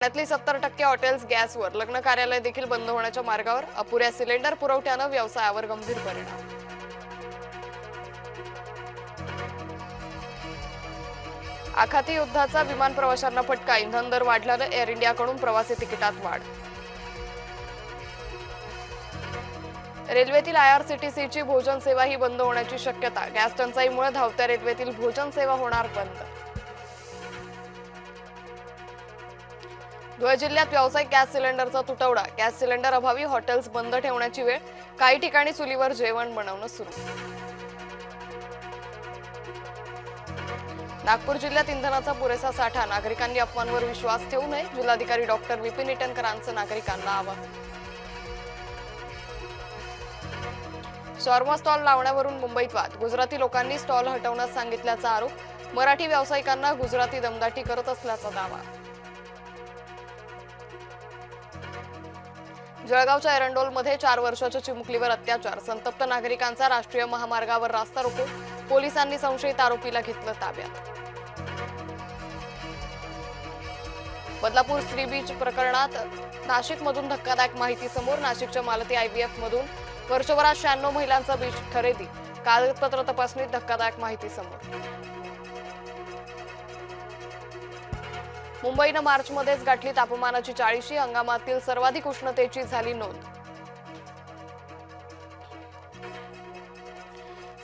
पुण्यातली 70% हॉटेल्स गॅसवर, लग्न कार्यालय देखील बंद होण्याच्या मार्गावर. अपुऱ्या सिलेंडर पुरवठ्यानं व्यवसायावर गंभीर परिणाम. आखाती युद्धाचा विमान प्रवाशांना फटका. इंधन दर वाढल्यानं एअर इंडियाकडून प्रवासी तिकिटात वाढ. रेल्वेतील आयआरसीटीसीची भोजन सेवा ही बंद होण्याची शक्यता. गॅस टंचाईमुळे धावत्या रेल्वेतील भोजन सेवा होणार बंद. धुळे जिल्ह्यात व्यावसायिक गॅस सिलेंडरचा तुटवडा. गॅस सिलेंडर अभावी हॉटेल्स बंद ठेवण्याची वेळ. काही ठिकाणी चुलीवर जेवण बनवणं सुरू. नागपूर जिल्ह्यात इंधनाचा पुरेसा साठा. नागरिकांनी अफवांवर विश्वास ठेवू नये. जिल्हाधिकारी डॉक्टर विपिन ईटनकरांचं नागरिकांना आवाहन. शॉर्मा स्टॉल लावण्यावरून मुंबईत वाद. गुजराती लोकांनी स्टॉल हटवण्यास सांगितल्याचा आरोप. मराठी व्यावसायिकांना गुजराती दमदाटी करत असल्याचा दावा. जळगावच्या एरंडोलमध्ये 4 वर्षाच्या चिमुकलीवर अत्याचार. संतप्त नागरिकांचा राष्ट्रीय महामार्गावर रास्ता रोको. पोलिसांनी संशयित आरोपीला घेतलं ताब्यात. बदलापूर स्त्री बीच प्रकरणात नाशिकमधून धक्कादायक माहिती समोर. नाशिकच्या मालती IVF मधून वर्षभरात 96 महिलांचा बीच खरेदी. कागदपत्र तपासणीत धक्कादायक माहिती समोर. मुंबईनं मार्चमध्येच गाठली तापमानाची 40. हंगामातील सर्वाधिक उष्णतेची झाली नोंद.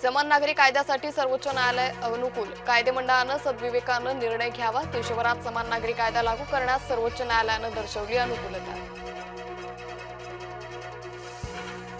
समान नागरी कायद्यासाठी सर्वोच्च न्यायालय अनुकूल. कायदेमंडळानं सद्विवेकानं निर्णय घ्यावा. देशभरात समान नागरी कायदा लागू करण्यास सर्वोच्च न्यायालयानं दर्शवली अनुकूलता.